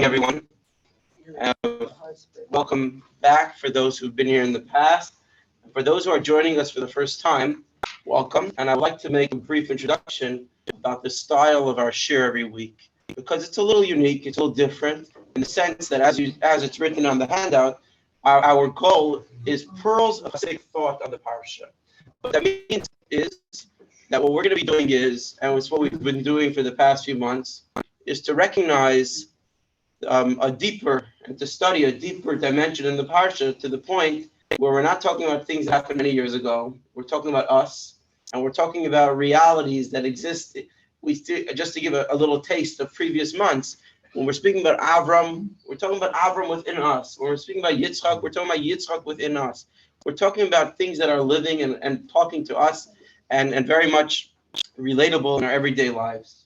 morning, everyone. Uh, Welcome back for those who've been here in the past. For those who are joining us for the first time, welcome. And I'd like to make a brief introduction about the style of our shir every week, because it's a little unique, it's a little different, in the sense that as it's written on the handout, our goal is pearls of Hasidic thought on the parsha. What that means is that what we're going to be doing is, and it's what we've been doing for the past few months, is to recognize a deeper and to study a deeper dimension in the parsha, to the point where we're not talking about things that happened many years ago. We're talking about us, and we're talking about realities that exist. Just to give a little taste of previous months, when we're speaking about Avram, we're talking about Avram within us. When we're speaking about Yitzchak, we're talking about Yitzchak within us. We're talking about things that are living and talking to us and very much relatable in our everyday lives.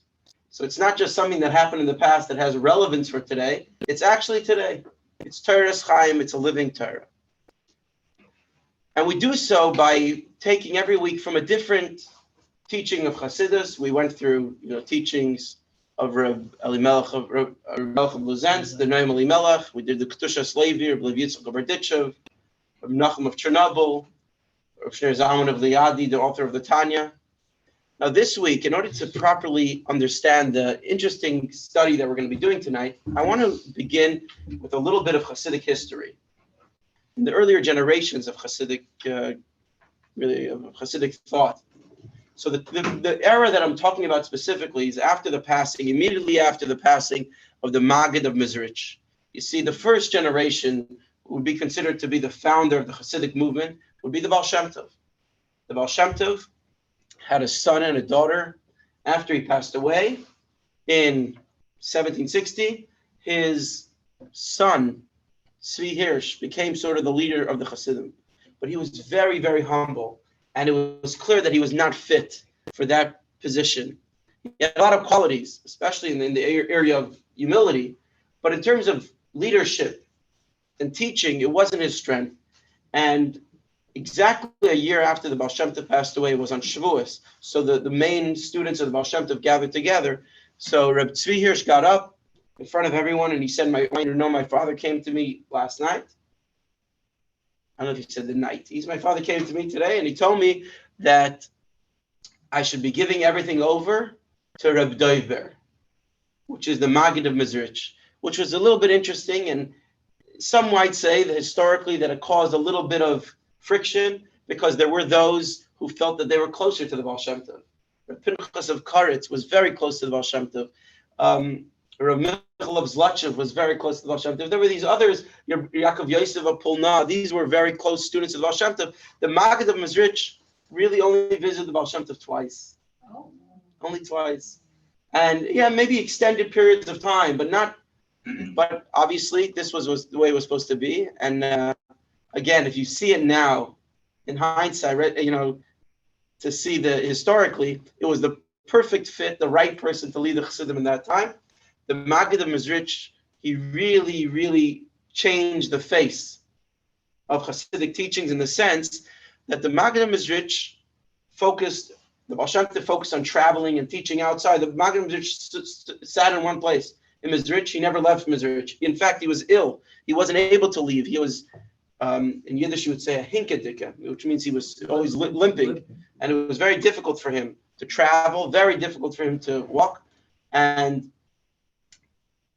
So it's not just something that happened in the past that has relevance for today. It's actually today. It's Torah's Chaim. It's a living Torah. And we do so by taking every week from a different teaching of Chassidus. We went through, teachings of Rabbi Elimelech of Luzens, the Noam Elimelech. We did the Ketushas Levi, Rabbi Yitzchak of Berditchev, Rabbi Nachum of Chernobyl, Rabbi Shneur Zalman of Liadi, the author of the Tanya. Now this week, in order to properly understand the interesting study that we're going to be doing tonight, I want to begin with a little bit of Hasidic history. In the earlier generations of Hasidic, of Hasidic thought. So the era that I'm talking about specifically is immediately after the passing of the Maggid of Mizrich. You see, the first generation would be considered to be the founder of the Hasidic movement, would be the Baal Shem Tov. The Baal Shem Tov had a son and a daughter. After he passed away in 1760, his son, Tzvi Hirsch, became sort of the leader of the Hasidim. But he was very, very humble, and it was clear that he was not fit for that position. He had a lot of qualities, especially in the area of humility, but in terms of leadership and teaching, it wasn't his strength. And exactly a year after the Baal Shem Tov passed away was on Shavuos. So the main students of the Baal Shem Tov gathered together. So Reb Tzvi Hirsch got up in front of everyone and he said, I want you to know my father came to me last night. I don't know if he said the night. My father came to me today and he told me that I should be giving everything over to Reb Doiver, which is the Maggid of Mizrich, which was a little bit interesting. And some might say that historically that it caused a little bit of friction, because there were those who felt that they were closer to the Baal Shem Tov. Reb Pinchas of Karetz was very close to the Baal Shem Tov. Reb Michal of Zlotchev was very close to the Baal Shem Tov. There were these others, Yaakov Yosef of Pulna. These were very close students of the Baal Shem Tov. The Maggid of Mizrich really only visited the Baal Shem Tov twice. Only twice. And maybe extended periods of time, but obviously this was the way it was supposed to be. And again, if you see it now, in hindsight, to see historically, it was the perfect fit, the right person to lead the Chassidim in that time. The Maggid of Mizrich, he really, really changed the face of Chassidic teachings, in the sense that the Maggid of Mizrich the Baal Shem Tov focused on traveling and teaching outside. The Maggid of Mizrich sat in one place. In Mizrich, he never left Mizrich. In fact, he was ill. He wasn't able to leave. He was in Yiddish, you would say a hinkadika, which means he was always limping. And it was very difficult for him to travel, very difficult for him to walk. And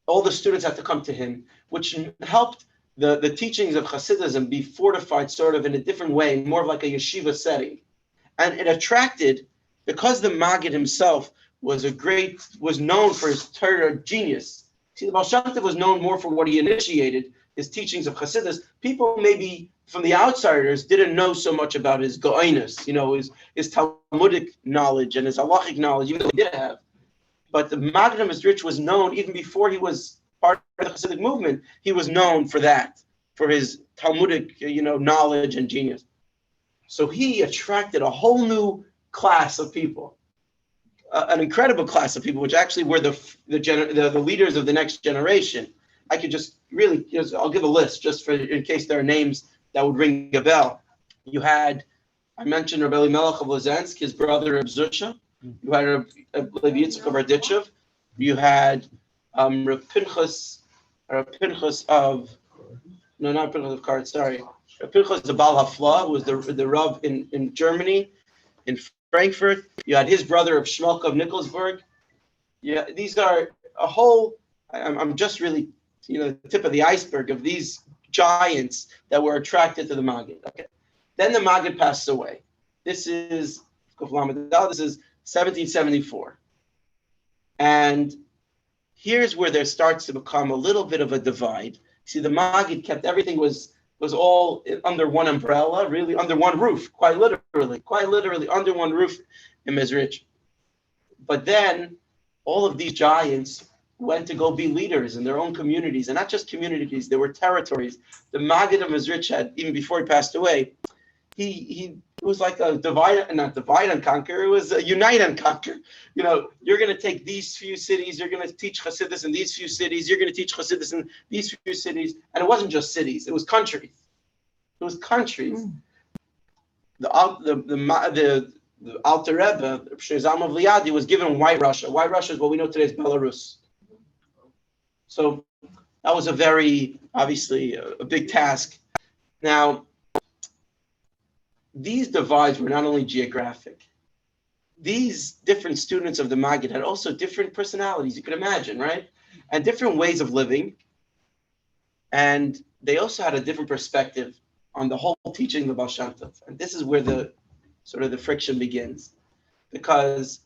all the students had to come to him, which helped the teachings of Hasidism be fortified sort of in a different way, more of like a yeshiva setting. And it attracted, because the Maggid himself was known for his Torah genius. See, the Baal Shem Tov was known more for what he initiated, his teachings of Chassidus. People maybe from the outsiders didn't know so much about his go'inus, his Talmudic knowledge and his halachic knowledge, even though he did have. But the Maggid of Mizrich was known, even before he was part of the Chassidic movement, he was known for that, for his Talmudic, knowledge and genius. So he attracted a whole new class of people, an incredible class of people, which actually were the leaders of the next generation. I could just really, I'll give a list just in case there are names that would ring a bell. You had, I mentioned Rabbi Elimelech of Lozensk, his brother Reb Zusha. You had Rabbi Yitzchak of Berditchev. You had Reb Pinchas Rabbi Pinchas of, no, not Pinchas of Kart, sorry. Rabbi Pinchas the Baal Hafla, who was the Rav in Germany, in Frankfurt. You had his brother of Shmelk of Nikolsburg. Yeah, these are a whole, I'm just really, the tip of the iceberg of these giants that were attracted to the Maggid. Okay. Then the Maggid passed away. This is 1774. And here's where there starts to become a little bit of a divide. See, the Maggid kept everything was all under one umbrella, really under one roof, quite literally under one roof in Mezrich. But then all of these giants went to go be leaders in their own communities, and not just communities, there were territories. The Maggid of Mezrich had, even before he passed away, he was like a not divide and conquer, it was a unite and conquer. You're going to take these few cities, you're going to teach Hasidus in these few cities, you're going to teach Hasidus in these few cities. And it wasn't just cities, it was countries. The Alter Rebbe, Shneizam of Liadi, was given White Russia. White Russia is what we know today as Belarus. So that was obviously a big task. Now, these divides were not only geographic. These different students of the Maggid had also different personalities, you could imagine, right? And different ways of living. And they also had a different perspective on the whole teaching of the Baal Shem Tov. And this is where the friction begins. Because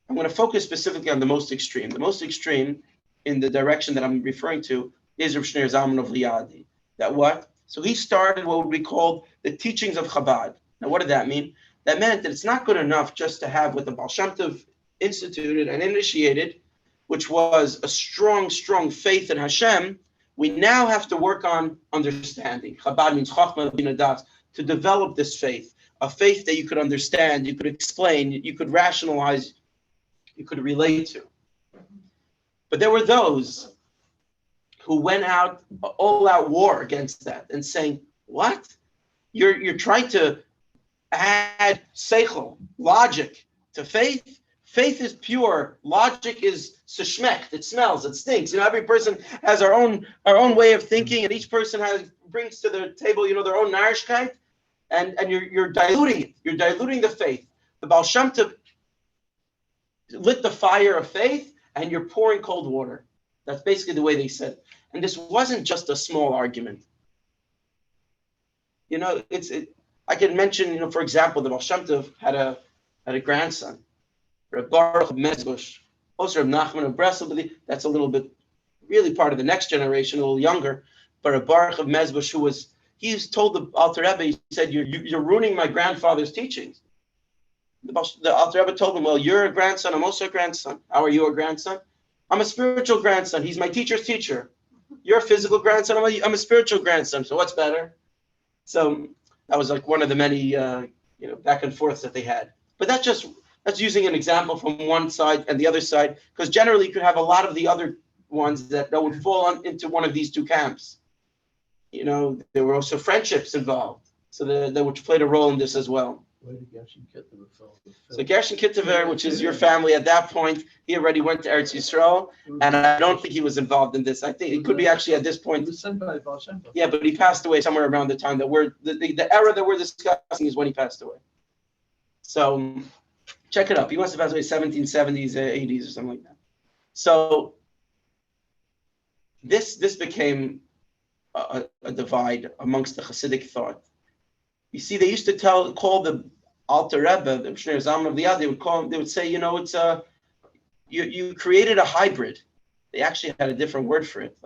I'm going to focus specifically on the most extreme. The most extreme in the direction that I'm referring to is Rav Shneur Zalman of Liadi. That what? So he started what would be called the teachings of Chabad. Now, what did that mean? That meant that it's not good enough just to have what the Baal Shem Tov instituted and initiated, which was a strong, strong faith in Hashem. We now have to work on understanding. Chabad means Chachma Bina Das, to develop this faith, a faith that you could understand, you could explain, you could rationalize, you could relate to. But there were those who went out, all-out war against that and saying, what? You're trying to add seichel, logic, to faith? Faith is pure. Logic is seshmecht. It smells. It stinks. Every person has our own way of thinking, and each person brings to the table, their own narishkeit, and you're diluting it. You're diluting the faith. The Baal Shem Tov lit the fire of faith, and you're pouring cold water. That's basically the way they said it. And this wasn't just a small argument. I can mention, for example, the Baal Shem Tov had a grandson, Reb Baruch of Mezbush, also Reb Nachman of Breslau, but that's a little bit, really part of the next generation, a little younger. But Reb Baruch of Mezbush, he's told the Alter Rebbe, he said, you're ruining my grandfather's teachings. The Alter Rebbe told him, well, you're a grandson, I'm also a grandson. How are you a grandson? I'm a spiritual grandson. He's my teacher's teacher. You're a physical grandson, I'm a spiritual grandson. So what's better? So that was like one of the many, back and forths that they had. But that's using an example from one side and the other side, because generally you could have a lot of the other ones that would fall into one of these two camps. There were also friendships involved, so that which played a role in this as well. Where did Gershon Kittever fall? So Gershon Kittever, which is your family at that point, he already went to Eretz Yisrael, and I don't think he was involved in this. I think it could be actually at this point. He was sent by Baal Shem Tov. Yeah, but he passed away somewhere around the time that the era that we're discussing is when he passed away. So check it up. He must have passed away 1770s, 80s, or something like that. So this became a divide amongst the Hasidic thought. You see, they used to call the Alter Rebbe, the Shneur Zalman of Liadi, they would say, you created a hybrid. They actually had a different word for it,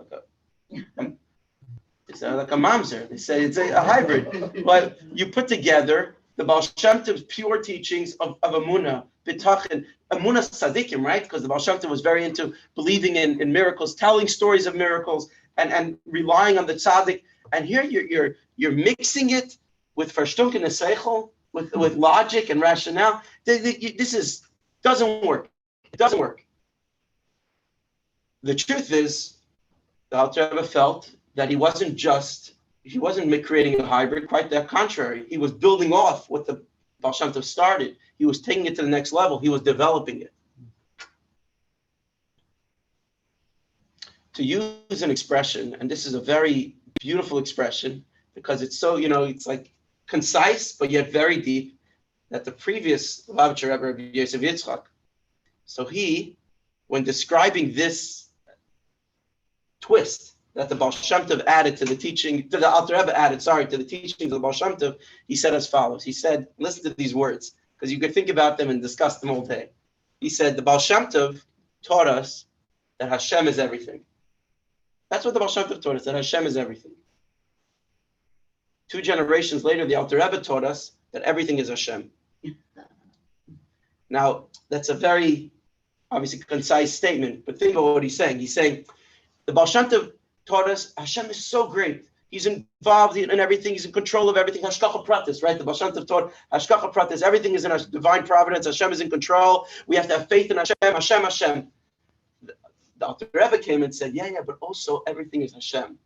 it's like a mamzer. They say it's a hybrid. But you put together the Baal Shem Tov's pure teachings of Amunah, B'tachin, Amunah Tzadikim, right? Because the Baal Shem Tov was very into believing in miracles, telling stories of miracles, and relying on the tzaddik. And here you're mixing it with Verstunken Seichel, with logic and rationale. This doesn't work. It doesn't work. The truth is, the Alter Rebbe felt that he wasn't creating a hybrid, quite the contrary. He was building off what the Baal Shem Tov started. He was taking it to the next level. He was developing it. to use an expression, and this is a very beautiful expression because it's so, it's like concise, but yet very deep, that the previous Lubavitcher Rebbe, Rabbi Yosef Yitzchak, so he, when describing this twist that the Baal Shem Tov added to the teaching, to the Alter Rebbe added, to the teachings of the Baal Shem Tov, he said as follows. He said, listen to these words, because you could think about them and discuss them all day. He said, the Baal Shem Tov taught us that Hashem is everything. That's what the Baal Shem Tov taught us, that Hashem is everything. 2 generations later, the Alter Rebbe taught us that everything is Hashem. Now, that's a very, obviously, concise statement, but think about what he's saying. He's saying, the Baal Shem Tov taught us Hashem is so great. He's involved in everything. He's in control of everything. Hashgacha pratis, right? The Baal Shem Tov taught Hashgacha pratis. Everything is in a divine providence. Hashem is in control. We have to have faith in Hashem, Hashem, Hashem. The Alter Rebbe came and said, yeah, but also everything is Hashem.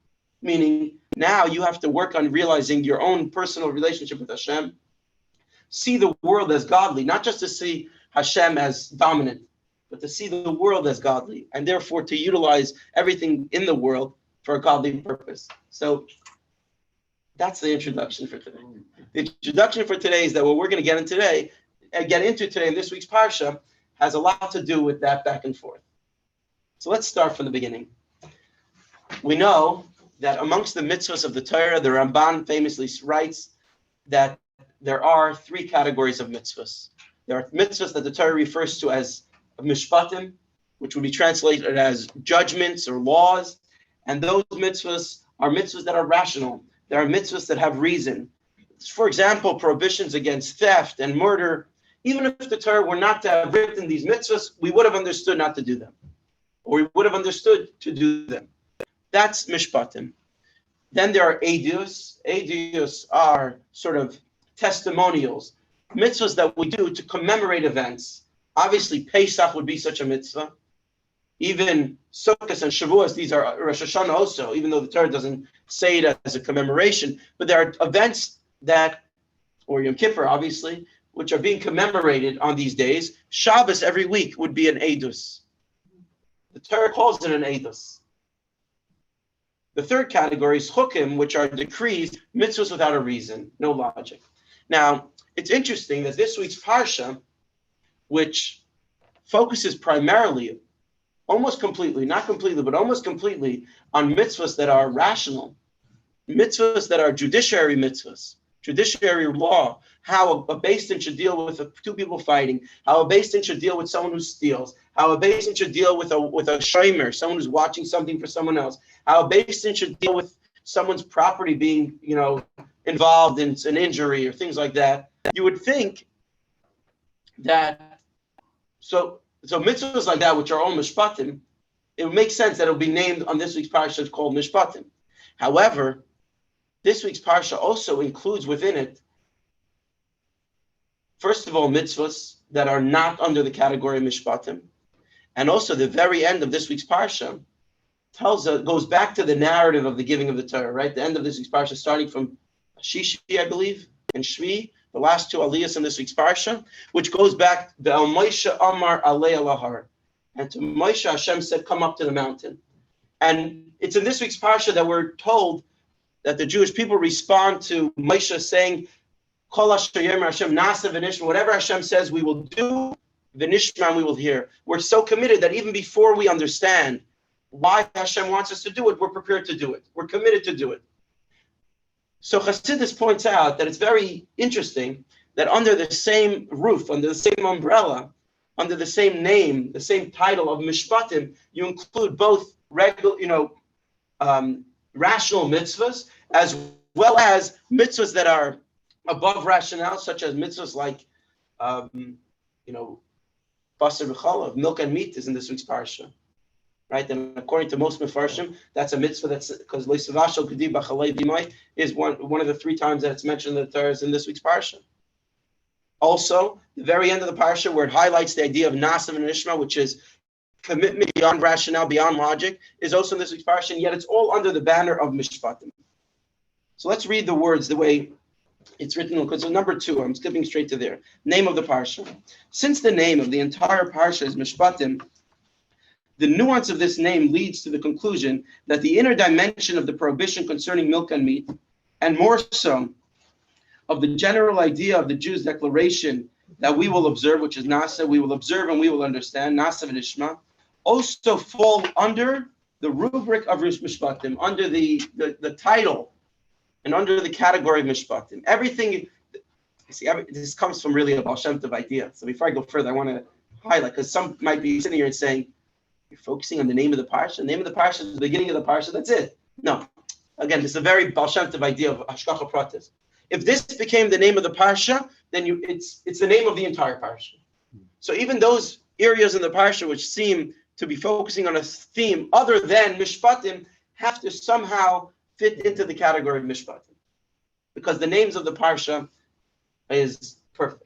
Meaning, now you have to work on realizing your own personal relationship with Hashem. See the world as godly, not just to see Hashem as dominant, but to see the world as godly, and therefore to utilize everything in the world for a godly purpose. So that's the introduction for today. The introduction for today is that what we're going to get into today in this week's Parsha has a lot to do with that back and forth. So let's start from the beginning. We know that amongst the mitzvahs of the Torah, the Ramban famously writes that there are 3 categories of mitzvahs. There are mitzvahs that the Torah refers to as mishpatim, which would be translated as judgments or laws. And those mitzvahs are mitzvahs that are rational. There are mitzvahs that have reason. For example, prohibitions against theft and murder. Even if the Torah were not to have written these mitzvahs, we would have understood not to do them. Or we would have understood to do them. That's mishpatim. Then there are edus. Edus are sort of testimonials, mitzvahs that we do to commemorate events. Obviously, Pesach would be such a mitzvah. Even Sukkot and Shavuos, these are Rosh Hashanah also, even though the Torah doesn't say it as a commemoration. But there are events that, or Yom Kippur, obviously, which are being commemorated on these days. Shabbos every week would be an edus. The Torah calls it an edus. The third category is chukim, which are decrees, mitzvahs without a reason, no logic. Now, it's interesting that this week's Parsha, which focuses primarily, almost completely, not completely, but almost completely on mitzvahs that are rational, mitzvahs that are judiciary mitzvahs, judiciary law, how a Beis Din should deal with 2 people fighting, how a Beis Din should deal with someone who steals, how a Beis Din should deal with a shomer, someone who's watching something for someone else, how a Beis Din should deal with someone's property being, involved in an injury or things like that. You would think that, so mitzvahs like that, which are all mishpatim, it would make sense that it would be named on this week's parsha called mishpatim. However, this week's parsha also includes within it, first of all, mitzvahs that are not under the category of mishpatim, and also the very end of this week's parsha goes back to the narrative of the giving of the Torah, right? The end of this week's parsha, starting from Shishi, I believe, and Shvi, the last 2 aliyahs in this week's parsha, which goes back to El Moshe Amar Alei Alahar, and to Moshe Hashem said, "Come up to the mountain." And it's in this week's parsha that we're told that the Jewish people respond to Moshe saying, "Kol asher yomer Hashem nasa v'nishma." Whatever Hashem says, we will do. V'nishma, we will hear. We're so committed that even before we understand why Hashem wants us to do it, we're prepared to do it. We're committed to do it. So Chassidus points out that it's very interesting that under the same roof, under the same umbrella, under the same name, the same title of Mishpatim, you include both rational mitzvahs as well as mitzvahs that are above rationale, such as mitzvahs like, basar v'chalav, milk and meat is in this week's parsha. Right, and according to most Mefarshim, that's a mitzvah that's because Leisavashal Kedi B'Chalei V'Imai is one of the 3 times that it's mentioned in the Torah is in this week's parsha. Also, the very end of the parsha where it highlights the idea of Nasav and Nishma, which is commitment beyond rationale, beyond logic, is also in this week's parsha, and yet it's all under the banner of Mishpatim. So let's read the words the way it's written, because it's number 2. I'm skipping straight to there. Name of the parsha. Since the name of the entire parsha is Mishpatim, The nuance of this name leads to the conclusion that the inner dimension of the prohibition concerning milk and meat, and more so of the general idea of the Jews' declaration that we will observe, which is Nasa, we will observe and we will understand, Nasa v'nishma, also fall under the rubric of Rish Mishpatim, under the title and under the category of Mishpatim. Everything, this comes from really a Baal Shem Tov idea. So before I go further, I want to highlight, because some might be sitting here and saying, you're focusing on the name of the parsha. The name of the parsha is the beginning of the parsha, that's it. No. Again, this is a very Baal Shem Tov idea of Hashgacha Pratis. If this became the name of the parsha, then it's the name of the entire parsha. So even those areas in the parsha which seem to be focusing on a theme other than Mishpatim have to somehow fit into the category of Mishpatim, because the names of the parsha is perfect.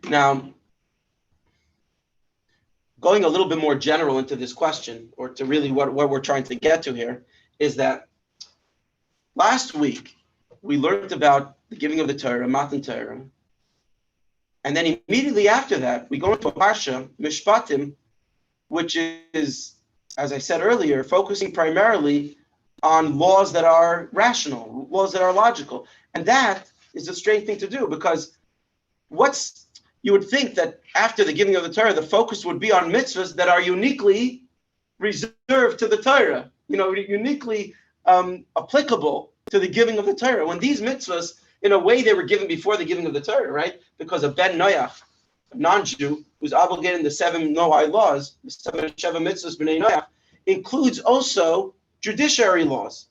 Now, going a little bit more general into this question, or to really what we're trying to get to here, is that last week we learned about the giving of the Torah, Matan Torah, and then immediately after that we go into a parsha, Mishpatim, which is, as I said earlier, focusing primarily on laws that are rational, laws that are logical. And that is a strange thing to do, because you would think that after the giving of the Torah, the focus would be on mitzvahs that are uniquely reserved to the Torah, uniquely applicable to the giving of the Torah. When these mitzvahs, in a way, they were given before the giving of the Torah, right? Because a ben Noach, a non-Jew, who's obligated in the 7 Noahide laws, the 7 Sheva mitzvahs b'nei Noach, includes also judiciary laws,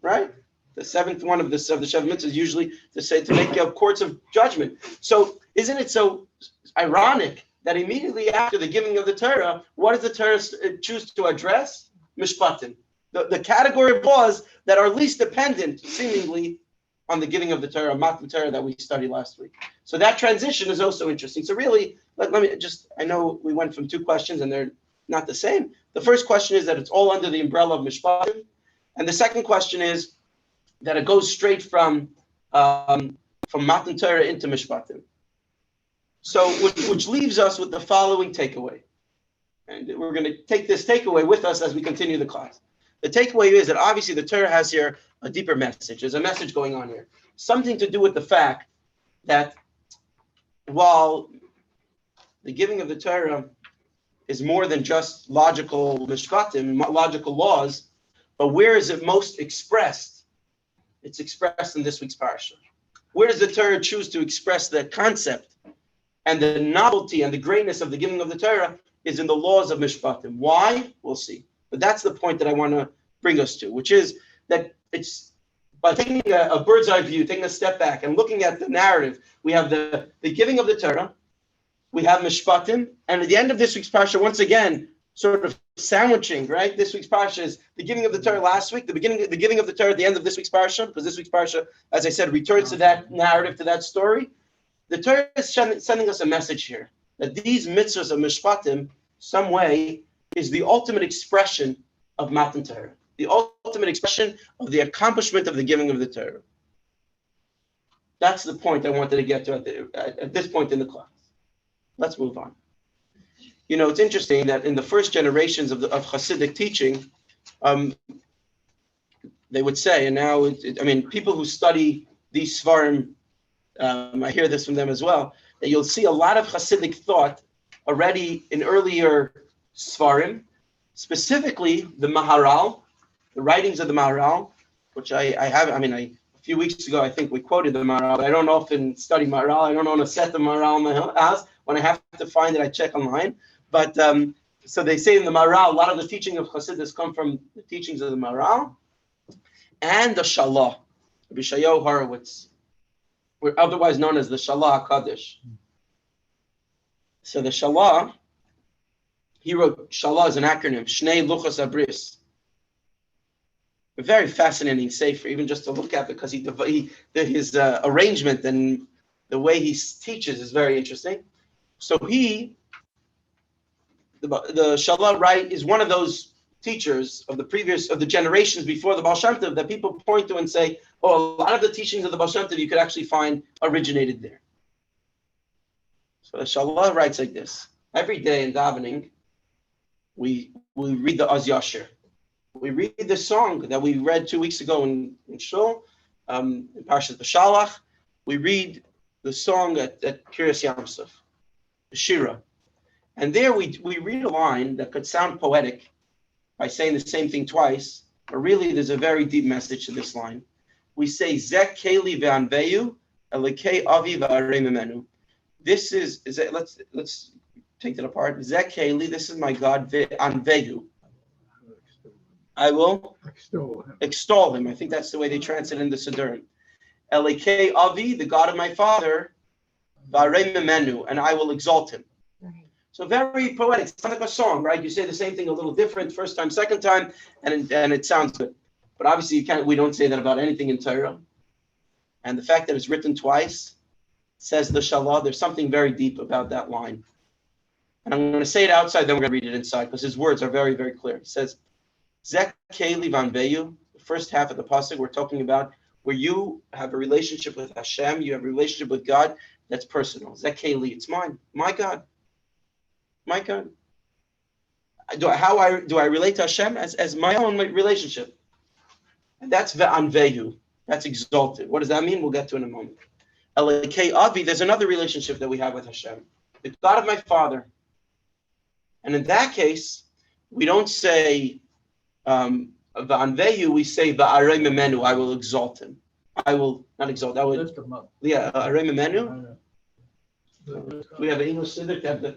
right? The 7th one of the Sheva mitzvahs usually to make courts of judgment. So isn't it so ironic that immediately after the giving of the Torah, what does the Torah choose to address? Mishpatim, the category of laws that are least dependent, seemingly, on the giving of the Torah, Matan Torah, that we studied last week. So that transition is also interesting. So really, let me just, I know we went from 2 questions and they're not the same. The first question is that it's all under the umbrella of Mishpatim. And the second question is that it goes straight from Matan Torah into Mishpatim. So, which leaves us with the following takeaway. And we're going to take this takeaway with us as we continue the class. The takeaway is that obviously the Torah has here a deeper message. There's a message going on here. Something to do with the fact that while the giving of the Torah is more than just logical mishpatim, logical laws, but where is it most expressed? It's expressed in this week's parsha. Where does the Torah choose to express the concept and the novelty and the greatness of the giving of the Torah is in the laws of mishpatim. Why? We'll see. But that's the point that I want to bring us to, which is that it's by taking a bird's eye view, taking a step back and looking at the narrative. We have the giving of the Torah, we have mishpatim, and at the end of this week's parsha, once again, sort of sandwiching, right? This week's parsha is the giving of the Torah last week, the giving of the Torah at the end of this week's parsha, because this week's parsha, as I said, returns to that narrative, to that story. The Torah is sending us a message here that these mitzvahs of mishpatim, some way, is the ultimate expression of Matan Torah, the ultimate expression of the accomplishment of the giving of the Torah. That's the point I wanted to get to at this point in the class. Let's move on. You know, it's interesting that in the first generations of Hasidic teaching, they would say, and now, people who study these Svarim, I hear this from them as well, that you'll see a lot of Hasidic thought already in earlier Svarim, specifically the Maharal, the writings of the Maharal, which I have, a few weeks ago, I think we quoted the Maharal, but I don't often study Maharal. I don't own a set of Maharal in my house. When I have to find it, I check online. But so they say in the Maharal, a lot of the teaching of Hasidus come from the teachings of the Maharal and the Shalah, Rabbi Shayo Horowitz, we're otherwise known as the Shalah HaKadosh. So the Shalah, he wrote, Shalah is an acronym, Shnei Luchos Abris. A very fascinating sefer, even just to look at, because his arrangement and the way he teaches is very interesting. So the Shalah is one of those teachers of the generations before the Baal Shem Tov that people point to and say, oh, a lot of the teachings of the Baal Shem Tov you could actually find originated there. So the Shalah writes like this. Every day in davening, we read the Az Yashir. We read the song that we read 2 weeks ago in Shul, in Parashat B'Shalach. We read the song at Kiryas Yamsuf, the Shira. And there we read a line that could sound poetic by saying the same thing twice, but really there's a very deep message to this line. We say, Zek Keli ve'anveyu, Elikei avi va'arei mimenu. This is let's take that apart. Zek Keli, this is my God, ve'anveyu. I will extol him. I think that's the way they translate it in the Siddurim. Elikei avi, the God of my father, va'arei mimenu, and I will exalt him. So very poetic. It's like a song, right? You say the same thing a little different, first time, second time, and it sounds good. But obviously, we don't say that about anything in Torah. And the fact that it's written twice says the Shalah. There's something very deep about that line. And I'm going to say it outside, then we're going to read it inside, because his words are very, very clear. It says, Zek Keli vanveyu, the first half of the pasuk we're talking about, where you have a relationship with Hashem, you have a relationship with God that's personal. Zek Keli, it's mine, my God. My God. Do I relate to Hashem as my own relationship? And that's ve'anvehu. That's exalted. What does that mean? We'll get to in a moment. Elikei avi, there's another relationship that we have with Hashem. The God of my father. And in that case, we don't say ve'anvehu, we say va'arei mimenu, I will exalt him. I will not exalt, I will. Lift them up. Yeah, arei mimenu. We have an English siddur to have the.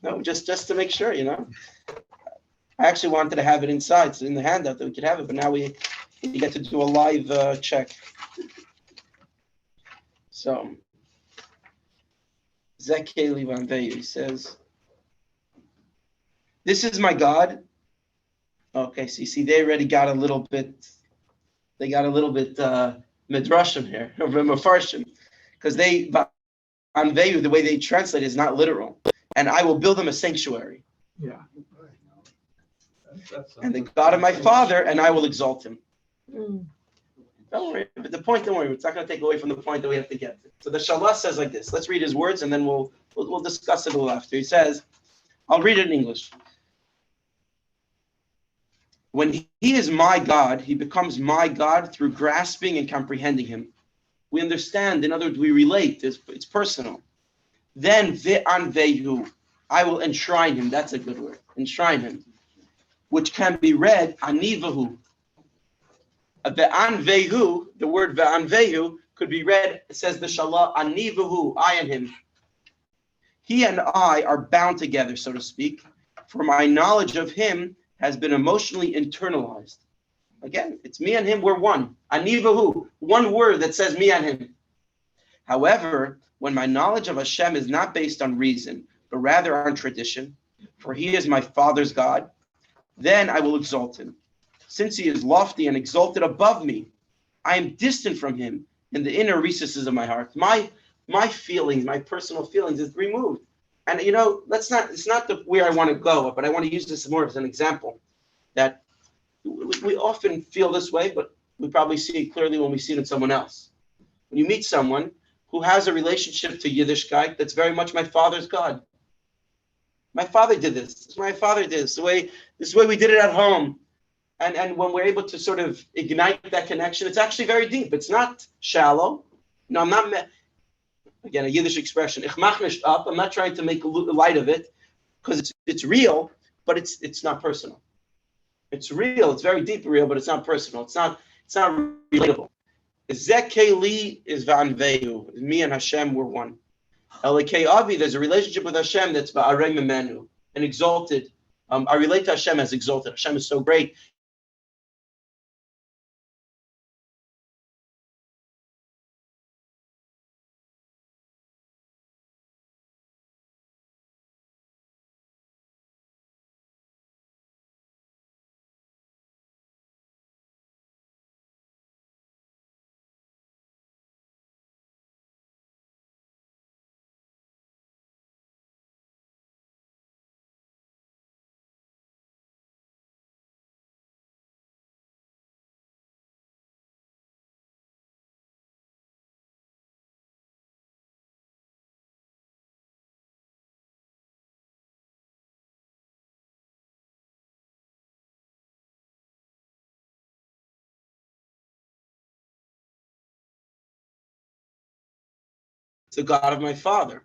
No, just to make sure, I actually wanted to have it inside, so in the handout that we could have it, but now we get to do a live check. So, Zekeli Vanveyu, he says, this is my God. Okay, so you see, they already got a little bit midrashim here, mefarshim, because Vanveyu, the way they translate is not literal. And I will build him a sanctuary. Yeah. And the God of my father, and I will exalt him. Don't worry. But the point, don't worry. It's not going to take away from the point that we have to get to. So the Shalah says like this. Let's read his words, and then we'll discuss it a little after. He says, I'll read it in English. When he is my God, he becomes my God through grasping and comprehending him. We understand. In other words, we relate. It's personal. Then ve'anvehu, I will enshrine him. That's a good word. Enshrine him. Which can be read anivahu. Ve'anvehu, the word ve'anvehu could be read, it says the Shalah, anivahu, I and him. He and I are bound together, so to speak, for my knowledge of him has been emotionally internalized. Again, it's me and him, we're one. Anivahu, one word that says me and him. However, when my knowledge of Hashem is not based on reason, but rather on tradition, for he is my father's God, then I will exalt him. Since he is lofty and exalted above me, I am distant from him in the inner recesses of my heart. My feelings, my personal feelings is removed. And it's not where I want to go, but I want to use this more as an example that we often feel this way, but we probably see it clearly when we see it in someone else. When you meet someone who has a relationship to Yiddishkeit, that's very much my father's God. My father did this. This is my father did this. This is the way we did it at home. And when we're able to sort of ignite that connection, it's actually very deep. It's not shallow. No, I'm not, again, a Yiddish expression. Ich mach nicht up. I'm not trying to make light of it because it's real, but it's not personal. It's real. It's very deep real, but it's not personal. It's not relatable. Zekeli is vanvehu. Me and Hashem were one. Elikei avi, there's a relationship with Hashem that's ba'arei mimenu, and exalted. I relate to Hashem as exalted. Hashem is so great. the God of my father.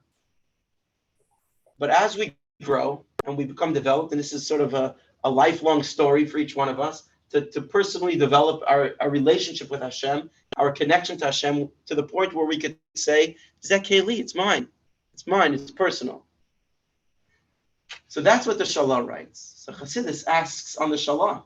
But as we grow and we become developed, and this is sort of a lifelong story for each one of us, to personally develop our relationship with Hashem, our connection to Hashem, to the point where we could say, Zekeli, it's mine. It's mine, it's personal. So that's what the Shalah writes. So Chassidus asks on the Shalah.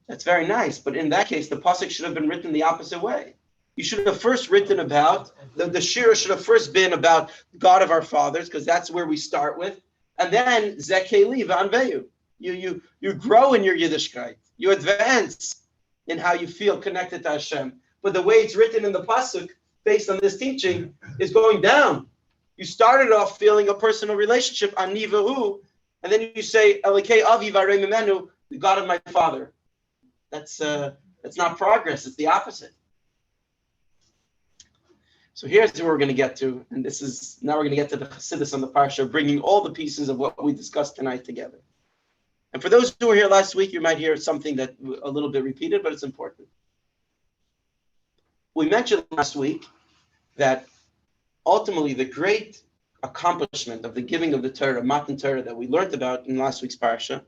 That's very nice, but in that case, the pasuk should have been written the opposite way. You should have first written about, the shira should have first been about God of our fathers, because that's where we start with, and then Zekeli v'anveyu. You grow in your Yiddishkeit. You advance in how you feel connected to Hashem. But the way it's written in the pasuk, based on this teaching, is going down. You started off feeling a personal relationship, ani v'hu, and then you say, Elikei avi v'arei mimenu, the God of my father. That's not progress. It's the opposite. So here's where we're going to get to, and now we're going to get to the Chassidus on the Parsha, bringing all the pieces of what we discussed tonight together. And for those who were here last week, you might hear something that a little bit repeated, but it's important. We mentioned last week that ultimately the great accomplishment of the giving of the Torah, Matan Torah, that we learned about in last week's Parsha,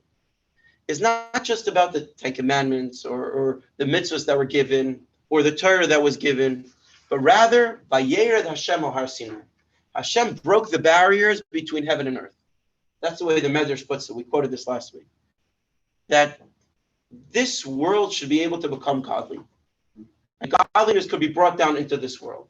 is not just about the Ten Commandments or the mitzvahs that were given or the Torah that was given, but rather, Vayered Hashem al Har Sinai. Hashem broke the barriers between heaven and earth. That's the way the Medrash puts it. We quoted this last week. That this world should be able to become godly. And godliness could be brought down into this world.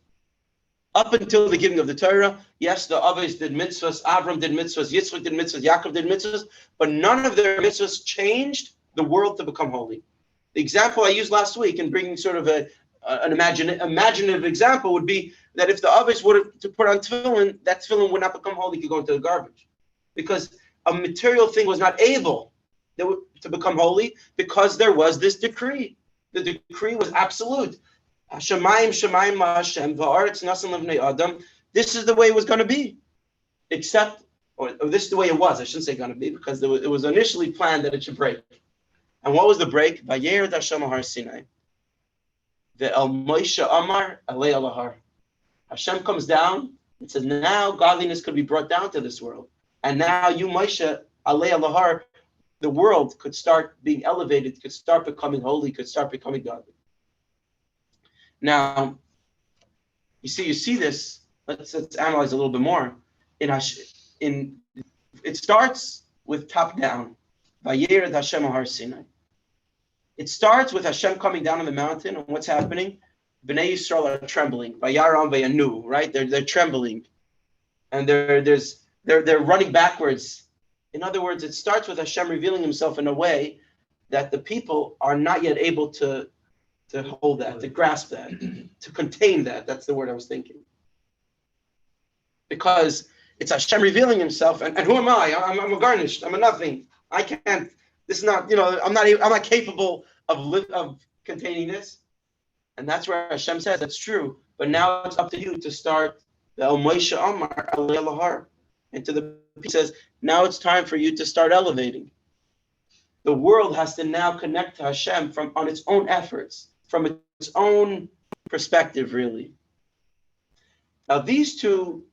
Up until the giving of the Torah, yes, the Avos did mitzvahs, Avram did mitzvahs, Yitzchak did mitzvahs, Yaakov did mitzvahs, but none of their mitzvahs changed the world to become holy. The example I used last week in bringing sort of an imaginative example would be that if the Avos were to put on tefillin, that tefillin would not become holy, it could go into the garbage. Because a material thing was not able to become holy because there was this decree. The decree was absolute. Shemayim Hashem, va'aretz nasan levnei Adam. This is the way it was going to be. Except, or this is the way it was. I shouldn't say going to be, because it was initially planned that it should break. And what was the break? Vayered Hashem al Har Sinai. Ve'el Moshe Amar alei al har. Hashem comes down and says, now godliness could be brought down to this world. And now you, Moshe, alei al har, the world could start being elevated, could start becoming holy, could start becoming godly. Now, you see this. Let's analyze a little bit more. It starts with top down. Vayered Hashem al Har Sinai. It starts with Hashem coming down on the mountain, and what's happening? Bnei Yisrael are trembling. Vayaram vayanu, right? They're trembling, and they're running backwards. In other words, it starts with Hashem revealing Himself in a way that the people are not yet able to hold that, to grasp that, to contain that. That's the word I was thinking. Because it's Hashem revealing Himself, and who am I? I'm a garnished. I'm a nothing. I can't. This is not. I'm not capable of containing this. And that's where Hashem says that's true. But now it's up to you to start the El Moshe Amar alei al har. And to the he says, now it's time for you to start elevating. The world has to now connect to Hashem on its own efforts, from its own perspective, really. Now, these two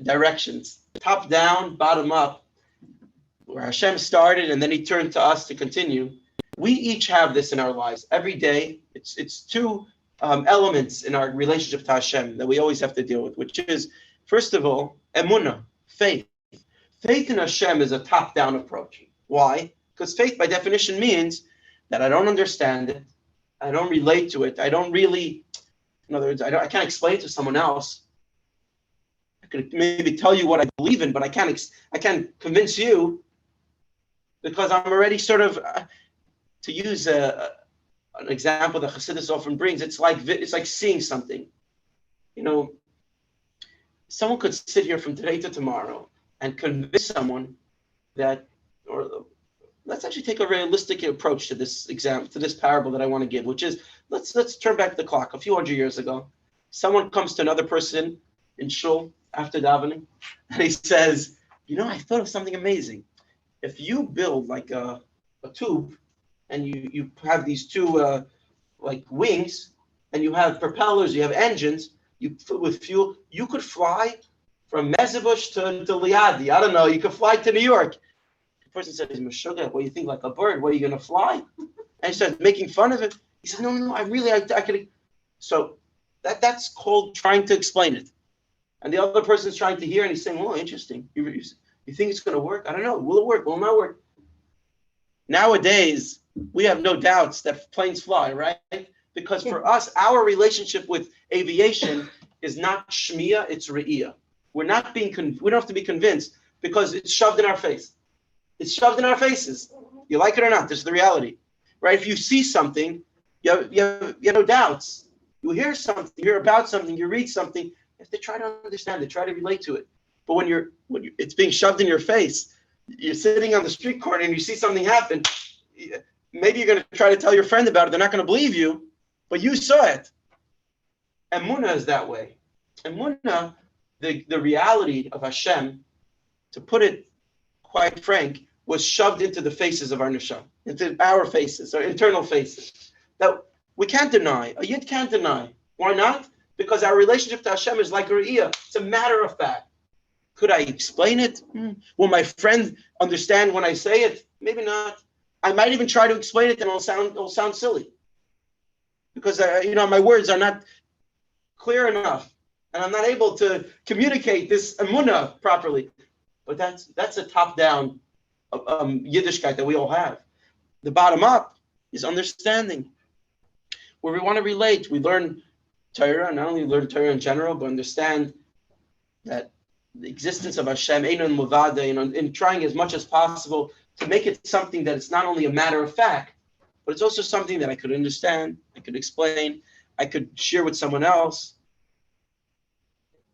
directions, top down, bottom up, where Hashem started and then He turned to us to continue, we each have this in our lives. Every day, it's two elements in our relationship to Hashem that we always have to deal with, which is, first of all, emunah, faith. Faith in Hashem is a top-down approach. Why? Because faith, by definition, means that I don't understand it, I don't relate to it, I don't really, in other words, I can't explain it to someone else. I could maybe tell you what I believe in, but I can't convince you, because I'm already sort of, to use an example that Chassidus often brings, it's like seeing something. Someone could sit here from today to tomorrow and convince someone that, or let's actually take a realistic approach to this example, to this parable that I want to give, which is, let's turn back the clock a few hundred years ago. Someone comes to another person in shul after davening, and he says, I thought of something amazing. If you build like a tube, and you have these two like wings, and you have propellers, you have engines, you fill with fuel. You could fly from Mezhebush to Liadi. I don't know. You could fly to New York. The person says, Meshuggah, what do you think, like a bird? Where are you going to fly? And he started making fun of it. He said, no, I could. So that's called trying to explain it. And the other person's trying to hear, and he's saying, oh, interesting. You think it's going to work? I don't know. Will it work? Will it not work? Nowadays, we have no doubts that planes fly, right? Because for us, our relationship with aviation is not shmiya, it's re'iyah. We don't have to be convinced because it's shoved in our face. It's shoved in our faces. You like it or not, this is the reality. Right? If you see something, you have no doubts. You hear something, you hear about something, you read something, you have to try to understand it, try to relate to it. But when it's being shoved in your face, you're sitting on the street corner and you see something happen, maybe you're going to try to tell your friend about it. They're not going to believe you, but you saw it. Emunah is that way. Emunah, the reality of Hashem, to put it quite frank, was shoved into the faces of our neshama, into our faces, our internal faces. That we can't deny. A yid can't deny. Why not? Because our relationship to Hashem is like a re'iyah. It's a matter of fact. Could I explain it? Will my friend understand when I say it? Maybe not. I might even try to explain it, and it'll sound silly, because my words are not clear enough, and I'm not able to communicate this emunah properly. But that's a top-down Yiddishkeit that we all have. The bottom up is understanding, where we want to relate. We learn Torah, not only learn Torah in general, but understand that the existence of Hashem, Einun Muvada, in trying as much as possible to make it something that it's not only a matter of fact, but it's also something that I could understand, I could explain, I could share with someone else.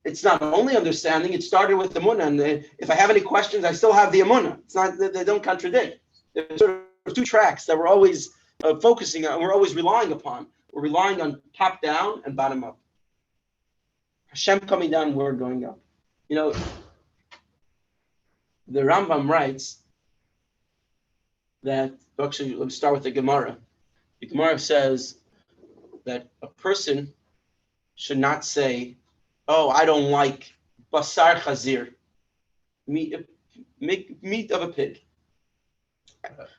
It's not only understanding, it started with the emunah, and if I have any questions, I still have the emunah. It's not, they don't contradict. There's sort of two tracks that we're always focusing on, we're always relying upon. We're relying on top down and bottom up. Hashem coming down, we're going up. The Rambam writes that, actually, let's start with the Gemara. The Gemara says that a person should not say, oh, I don't like basar chazir, meat of a pig.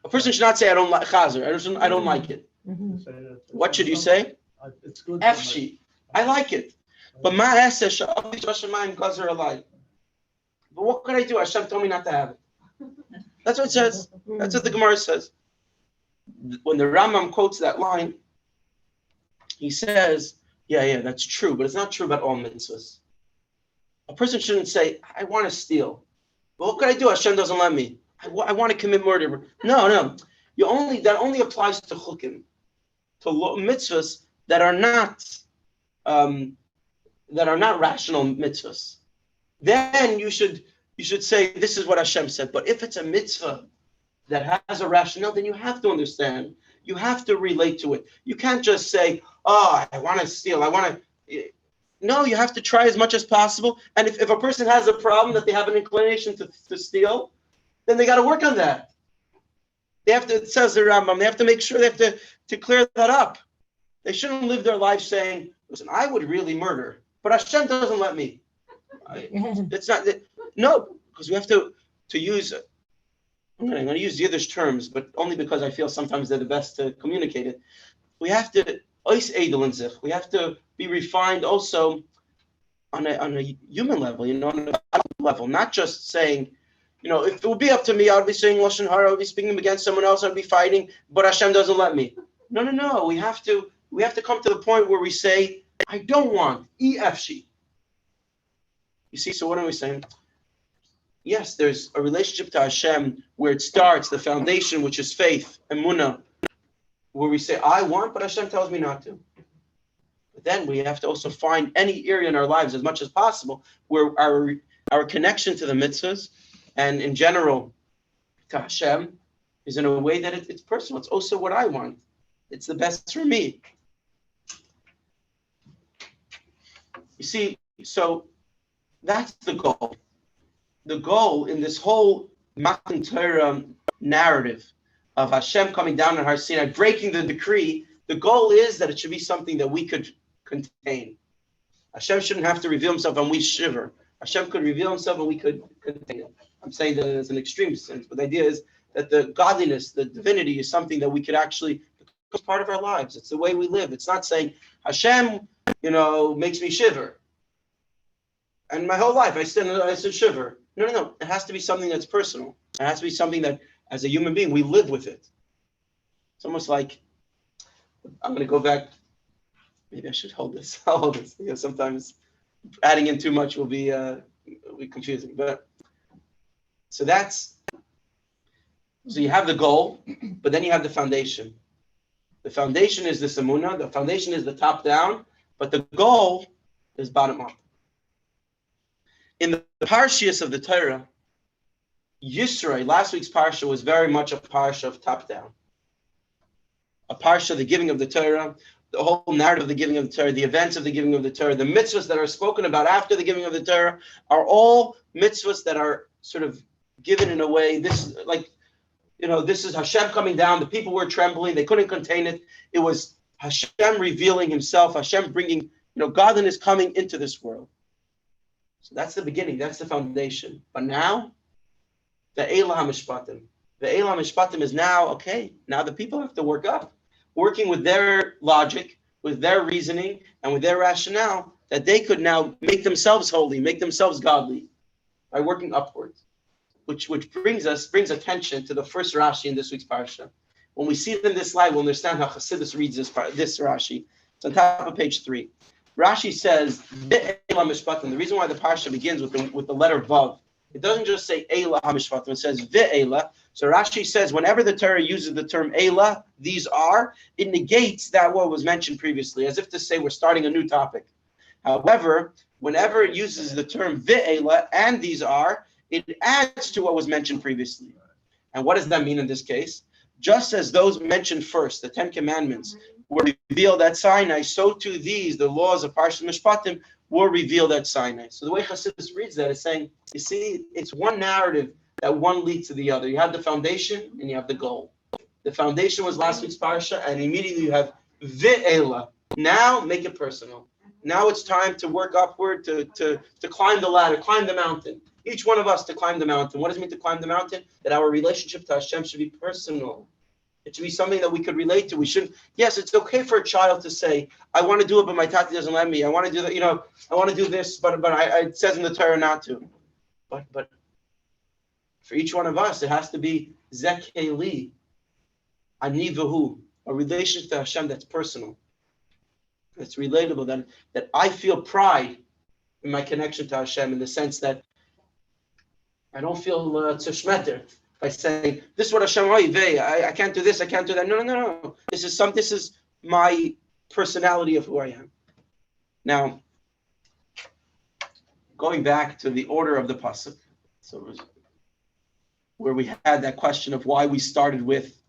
A person should not say, I don't like chazir, I don't like it. What should you say? It's good. Efshi, I like it. But ma eseh sha'avi sh'ashamayim gazer alai. But what could I do? Hashem told me not to have it. That's what it says. That's what the Gemara says. When the Rambam quotes that line, he says, yeah, that's true, but it's not true about all mitzvahs. A person shouldn't say, I want to steal. But what could I do? Hashem doesn't let me. I want to commit murder. No. That only applies to chukim, to mitzvahs that are not rational mitzvahs. Then you should say, this is what Hashem said. But if it's a mitzvah that has a rationale, then you have to understand. You have to relate to it. You can't just say, oh, I want to steal. No, you have to try as much as possible. And if a person has a problem that they have an inclination to steal, then they got to work on that. They have to, it says the Rambam, they have to make sure they have to clear that up. They shouldn't live their life saying, listen, I would really murder, but Hashem doesn't let me. It's not, no, because we have to use, I'm going to use the Yiddish terms, but only because I feel sometimes they're the best to communicate it. We have to, we have to be refined also on a human level, on a level, not just saying, if it would be up to me, I would be saying Lashon Hara, I would be speaking against someone else, I would be fighting, but Hashem doesn't let me. No. We have to come to the point where we say, I don't want, EFC. You see, so what are we saying? Yes, there's a relationship to Hashem where it starts, the foundation, which is faith, emunah, where we say, I want, but Hashem tells me not to. But then we have to also find any area in our lives as much as possible where our connection to the mitzvahs and in general to Hashem is in a way that it's personal. It's also what I want. It's the best for me. You see, so that's the goal. The goal in this whole Matan Torah narrative of Hashem coming down on Har Sinai, breaking the decree, the goal is that it should be something that we could contain. Hashem shouldn't have to reveal himself and we shiver. Hashem could reveal himself and we could contain it. I'm saying that as an extreme sense, but the idea is that the godliness, the divinity is something that we could actually become part of our lives. It's the way we live. It's not saying Hashem, makes me shiver. And my whole life I still shiver. No. It has to be something that's personal. It has to be something that, as a human being, we live with it. It's almost like, I'm going to go back. Maybe I should hold this. I'll hold this. Because sometimes adding in too much will be confusing. But so you have the goal, but then you have the foundation. The foundation is this emunah. The foundation is the top down, but the goal is bottom up. In the parshias of the Torah, Yisro, last week's parsha was very much a parsha of top down. A parsha, the giving of the Torah, the whole narrative of the giving of the Torah, the events of the giving of the Torah, the mitzvahs that are spoken about after the giving of the Torah are all mitzvahs that are sort of given in a way, this is Hashem coming down. The people were trembling. They couldn't contain it. It was Hashem revealing himself, Hashem bringing, godliness coming into this world. So that's the beginning. That's the foundation. But now, the Eilah HaMishpatim. The Eilah HaMishpatim is now, okay, now the people have to work up, working with their logic, with their reasoning, and with their rationale, that they could now make themselves holy, make themselves godly, by working upwards. Which brings attention to the first Rashi in this week's parsha. When we see it in this slide, we'll understand how Chassidus reads this Rashi. It's on top of page 3. Rashi says, the reason why the parsha begins with the letter Vav, it doesn't just say Eilah HaMishpatim, it says Ve'elah. So Rashi says, whenever the Torah uses the term Eilah, these are, it negates that what was mentioned previously, as if to say we're starting a new topic. However, whenever it uses the term Ve'elah and these are, it adds to what was mentioned previously. And what does that mean in this case? Just as those mentioned first, the 10 Commandments, were revealed at Sinai, so too these, the laws of Parshat Mishpatim, were revealed at Sinai. So the way Chassidus reads that is saying, you see, it's one narrative that one leads to the other. You have the foundation and you have the goal. The foundation was last week's Parsha, and immediately you have Ve'elah. Now make it personal. Now it's time to work upward, to climb the ladder, climb the mountain. Each one of us to climb the mountain. What does it mean to climb the mountain? That our relationship to Hashem should be personal. It should be something that we could relate to. We shouldn't. Yes, it's okay for a child to say, "I want to do it, but my tati doesn't let me. I want to do that. I want to do this, but it says in the Torah not to." But for each one of us, it has to be zekeli, ani v'hu, a relationship to Hashem that's personal, that's relatable. That I feel pride in my connection to Hashem, in the sense that I don't feel tzeshmeter by saying, this is what Hashem, I can't do this, I can't do that. No. This is my personality of who I am. Now, going back to the order of the pasuk, so it was where we had that question of why we started with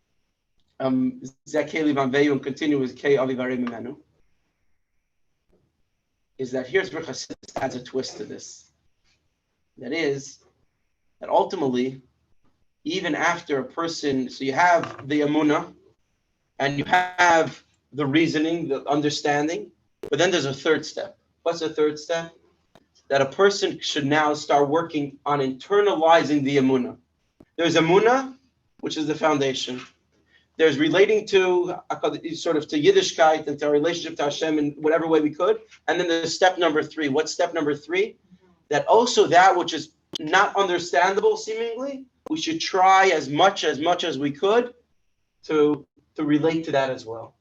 Zekeli Vanveyu and continue with Kei Avivarei Mimenu, is that here's where Chassidus adds a twist to this. That is, that ultimately, even after a person, so you have the emunah, and you have the reasoning, the understanding, but then there's a third step. What's the third step? That a person should now start working on internalizing the emunah. There's emunah, which is the foundation. There's relating to sort of to Yiddishkeit and to our relationship to Hashem in whatever way we could. And then there's step number 3. What's step number 3? That also that which is not understandable seemingly, we should try as much as we could to relate to that as well.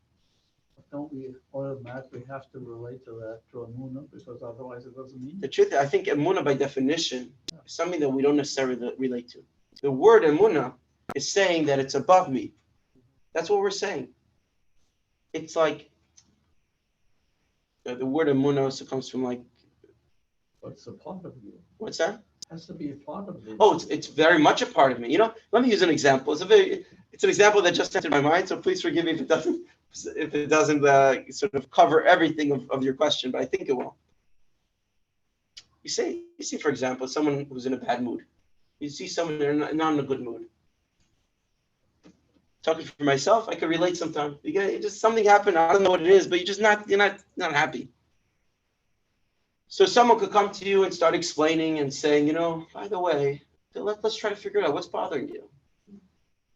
Don't we automatically have to relate to that, to Emunah, because otherwise it doesn't mean The truth, I think Emunah by definition is something that we don't necessarily relate to. The word Emunah is saying that it's above me. That's what we're saying. It's like the word Emunah also comes from like. What's a part of you? What's that? It has to be a part of you. Oh, it's very much a part of me. Let me use an example. It's an example that just entered my mind. So please forgive me if it doesn't sort of cover everything of your question, but I think it will. You see, for example, someone who's in a bad mood. You see someone they're not in a good mood. Talking for myself, I could relate sometimes. Just something happened. I don't know what it is, but you're not happy. So someone could come to you and start explaining and saying, by the way, let's try to figure out what's bothering you.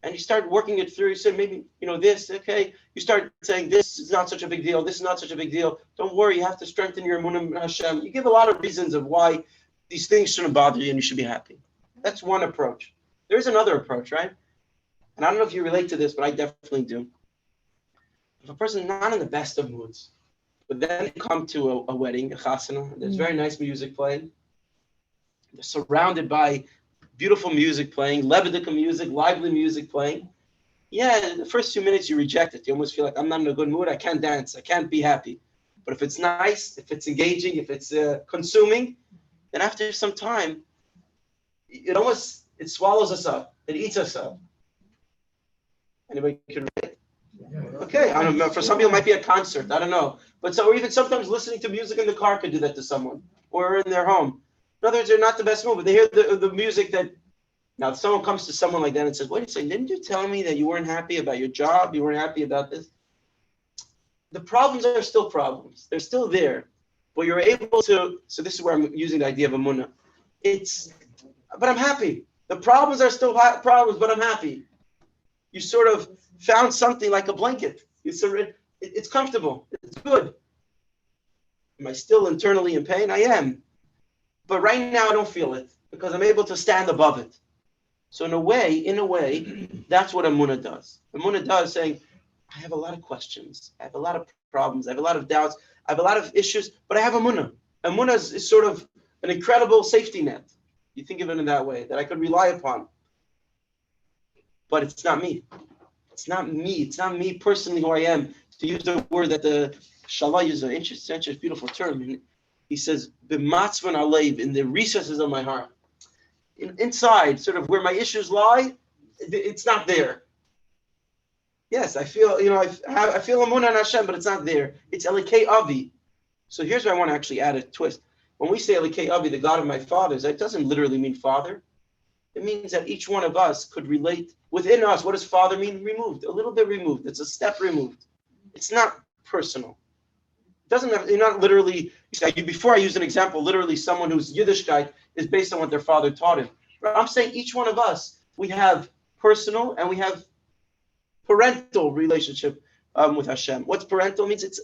And you start working it through. You say, maybe, this, okay. You start saying, this is not such a big deal. This is not such a big deal. Don't worry, you have to strengthen your emunah in Hashem. You give a lot of reasons of why these things shouldn't bother you and you should be happy. That's one approach. There's another approach, right? And I don't know if you relate to this, but I definitely do. If a person is not in the best of moods, but then they come to a wedding, a chasana, there's very nice music playing. They're surrounded by beautiful music playing, lebedika music, lively music playing. Yeah, the first 2 minutes you reject it. You almost feel like, I'm not in a good mood. I can't dance. I can't be happy. But if it's nice, if it's engaging, if it's consuming, then after some time, it swallows us up. It eats us up. Anybody can relate? Okay, I don't know. For some people, it might be a concert. I don't know. Or even sometimes listening to music in the car could do that to someone, or in their home. In other words, they're not the best mood, but they hear the music that. Now, if someone comes to someone like that and says, wait a second, didn't you tell me that you weren't happy about your job? You weren't happy about this? The problems are still problems. They're still there. But you're able to, so this is where I'm using the idea of emunah. But I'm happy. The problems are still problems, but I'm happy. You sort of found something like a blanket. It's comfortable. It's good. Am I still internally in pain? I am. But right now I don't feel it because I'm able to stand above it. So in a way, that's what emunah does. Emunah does saying, I have a lot of questions. I have a lot of problems. I have a lot of doubts. I have a lot of issues, but I have emunah. Emunah is sort of an incredible safety net. You think of it in that way, that I could rely upon. But it's not me. It's not me. It's not me personally who I am. To use the word that the Shalah uses, an interesting, beautiful term. He says, b'matzvan alev, in the recesses of my heart. Inside, sort of where my issues lie, it's not there. Yes, I feel, I feel emunah in Hashem, but it's not there. It's Elikei Avi. So here's where I want to actually add a twist. When we say Elikei Avi, the God of my fathers, that doesn't literally mean father. It means that each one of us could relate within us. What does father mean? Removed, a little bit removed. It's a step removed. It's not personal. It doesn't have, you're not literally, before I use an example, literally someone whose Yiddishkeit is based on what their father taught him. But I'm saying each one of us, we have personal and we have parental relationship with Hashem. What's parental means? It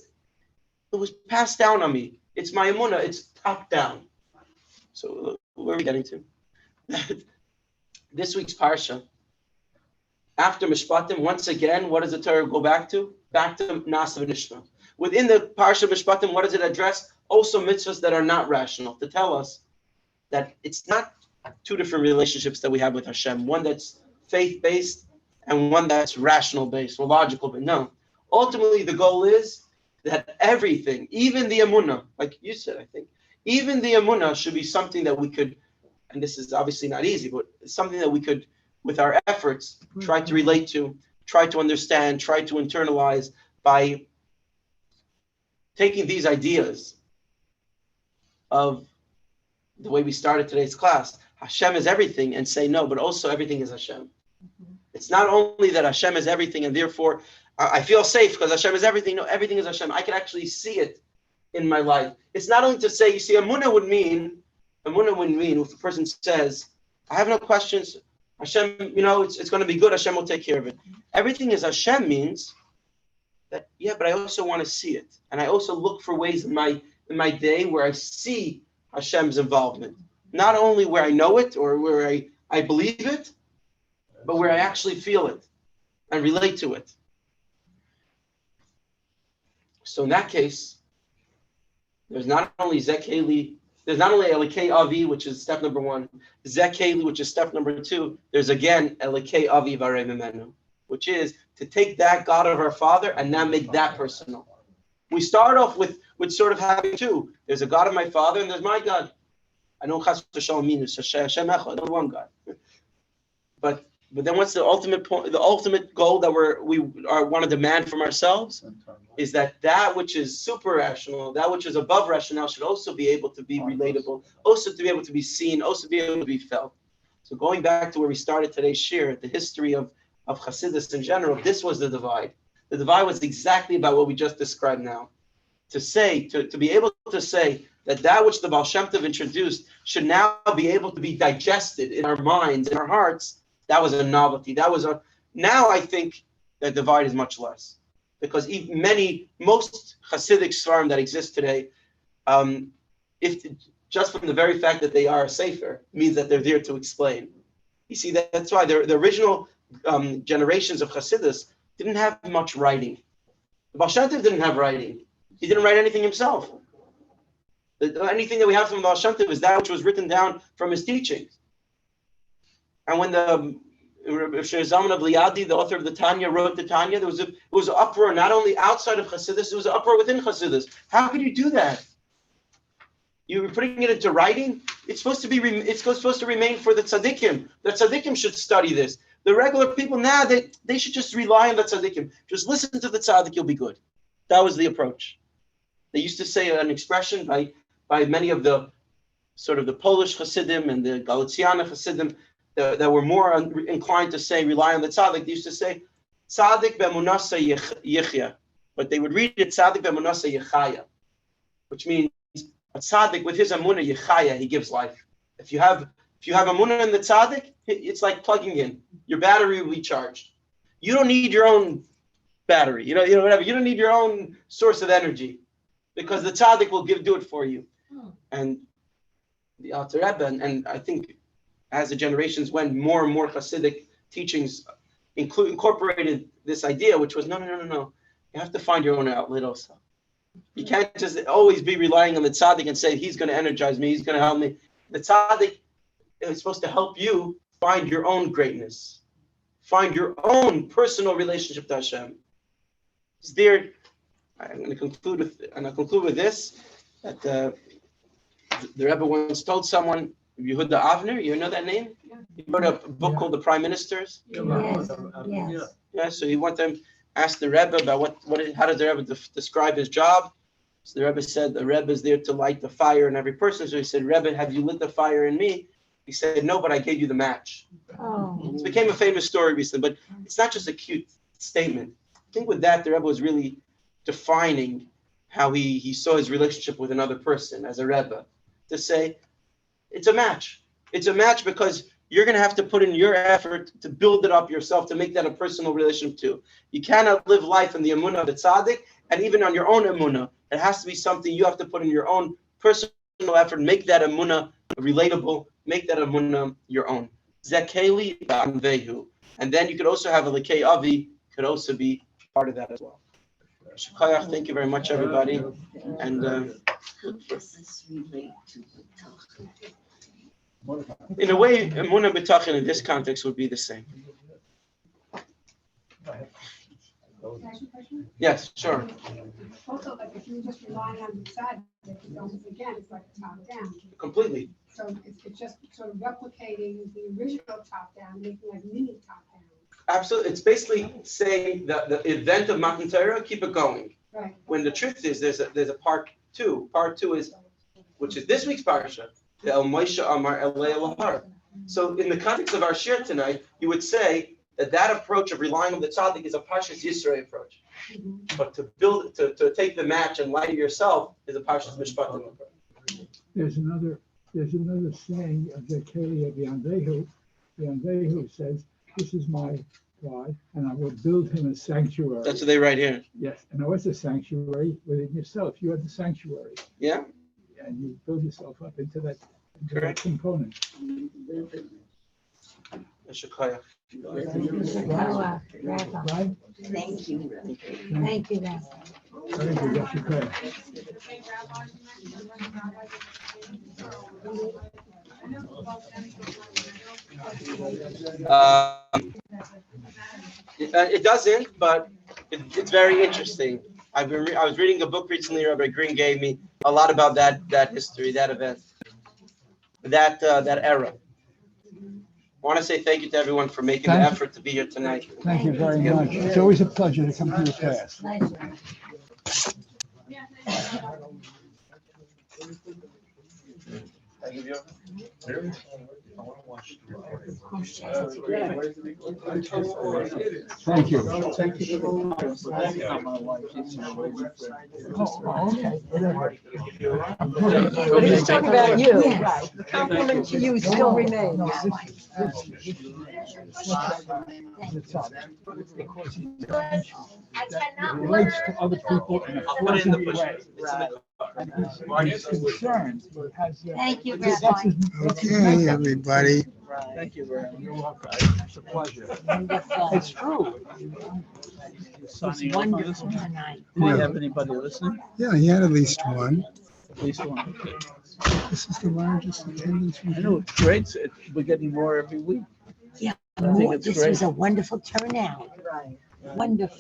was passed down on me. It's my emunah. It's top down. So where are we getting to? This week's parsha. After Mishpatim, once again, what does the Torah go back to? Back to Nasa v'Nishma. Within the parsha Mishpatim, what does it address? Also mitzvahs that are not rational, to tell us that it's not two different relationships that we have with Hashem. One that's faith-based and one that's rational-based or logical. But no, ultimately the goal is that everything, even the emunah, like you said, I think, even the emunah should be something that we could, and this is obviously not easy, but it's something that we could, with our efforts, try to relate to, try to understand, try to internalize by taking these ideas of the way we started today's class. Hashem is everything, and say no, but also everything is Hashem. It's not only that Hashem is everything, and therefore I feel safe because Hashem is everything. No, everything is Hashem. I can actually see it in my life. It's not only to say, you see, emunah would mean if a person says, I have no questions, Hashem, it's going to be good, Hashem will take care of it. Everything is Hashem means that, yeah, but I also want to see it. And I also look for ways in my day where I see Hashem's involvement. Not only where I know it or where I believe it, but where I actually feel it and relate to it. So in that case, there's not only Elikei Avi, which is step number 1, Zekeli, which is step number 2. There's again Elikei Avi Varei Mimenu, which is to take that God of our Father and now make that personal. We start off with sort of having two. There's a God of my Father and there's my God. I know Chas V'Shalom minus Hashem Echad, only one God. But then what's the ultimate point? The ultimate goal that we want to demand from ourselves is that which is super rational, that which is above rationale, should also be able to be relatable, also to be able to be seen, also be able to be felt. So going back to where we started today's shir, the history of Chassidus in general, this was the divide. The divide was exactly about what we just described now. to be able to say that which the Baal Shem Tov introduced should now be able to be digested in our minds, in our hearts, that was a novelty. Now I think the divide is much less. Because most Hasidic Svarim that exist today, if just from the very fact that they are a sefer, means that they're there to explain. You see, that's why the original generations of Hasidus didn't have much writing. The Baal Shem Tov didn't have writing. He didn't write anything himself. Anything that we have from the Baal Shem Tov is that which was written down from his teachings. And when the Zalman of Liadi, the author of the Tanya, wrote the Tanya, it was an uproar not only outside of Hasidus, it was an uproar within Hasidus. How could you do that? You were putting it into writing. It's supposed to remain for the tzaddikim. The tzaddikim should study this. The regular people now they should just rely on the tzaddikim. Just listen to the tzaddik, you'll be good. That was the approach. They used to say an expression by many of the sort of the Polish Hasidim and the Galiciana Hasidim that were more inclined to say rely on the tzaddik. They used to say tzaddik be'emunasa yichya, but they would read it tzaddik be'emunasa yichaya, which means a tzaddik with his amunah yichaya, he gives life. If you have amunah in the tzaddik, it's like plugging in. Your battery will be charged. You don't need your own battery. You know whatever. You don't need your own source of energy, because the tzaddik will do it for you. And the Alter Rebbe, and I think as the generations went, more and more Hasidic teachings incorporated this idea, which was no. You have to find your own outlet also. You can't just always be relying on the tzaddik and say he's going to energize me, he's going to help me. The tzaddik is supposed to help you find your own greatness, find your own personal relationship to Hashem. It's there. I'm going to conclude with this, that the Rebbe once told someone, Yehuda Avner, you know that name? He wrote a book called The Prime Ministers. Yes. Yeah, so he went and asked the Rebbe about how does the Rebbe describe his job. So the Rebbe said the Rebbe is there to light the fire in every person. So he said, Rebbe, have you lit the fire in me? He said, no, but I gave you the match. Oh. It became a famous story recently, but it's not just a cute statement. I think with that, the Rebbe was really defining how he saw his relationship with another person as a Rebbe, to say, it's a match. It's a match because you're going to have to put in your effort to build it up yourself, to make that a personal relationship too. You cannot live life in the emunah of the tzaddik, and even on your own emunah. It has to be something you have to put in your own personal effort, make that emunah relatable, make that emunah your own. Zekeli ba'anvehu. And then you could also have a lekei avi, could also be part of that as well. Shukayach, thank you very much, everybody. And How does this relate to B'tachon? in a way, emunah b'tachon in this context would be the same. Yes, sure. Also, like if you're just relying on the side, again, it's like a top down. Completely. So it's just sort of replicating the original top down, making like mini top down. Absolutely. It's basically saying that the event of Matan Torah, keep it going. Right. When the truth is, there's a part two. Part two is, which is this week's parsha, the El Moshe Amar Elei Elahar. So in the context of our shir tonight, you would say that approach of relying on the tzaddik is a Parshas Yisro approach. Mm-hmm. But to take the match and light it yourself is a Parshas Mishpatim approach. There's another saying of Zekeli of Yandehu. Yandehu says, "This is my God, and I will build him a sanctuary." That's what they write here. Yes, and what's a sanctuary? Within yourself, you are the sanctuary, Yeah? and you build yourself up into that Correct. component. Shukayach. Rabbi. Right? Thank you. Thank you, Rabbi. Very good. That's your prayer. It doesn't, but it's very interesting. I was reading a book recently. Rabbi Green gave me a lot about that history, that event, that era. I want to say thank you to everyone for making the Thank you. effort to be here tonight. Thank you very much. It's always a pleasure to come to your class. Nice. I give you Thank you. Thank you for the my wife. She's my waiting friend. But he's talking about you. Yes. The compliment to you still remains. Because he that relates to other people in a Put it in the pleasant push. way. It's in the car. And he's concerned. He has, Thank you, that's Rabbi. that's his Okay, makeup. everybody. Thank you very much. You're welcome. It's a pleasure. Wonderful. It's true. It's Signing off on this wonderful one? tonight. Do you have anybody listening? Yeah, he had at least one. At least one. This is the largest attendance we I know, it's great. We're getting more every week. Yeah, I think it's this great. was a wonderful turnout. Wonderful.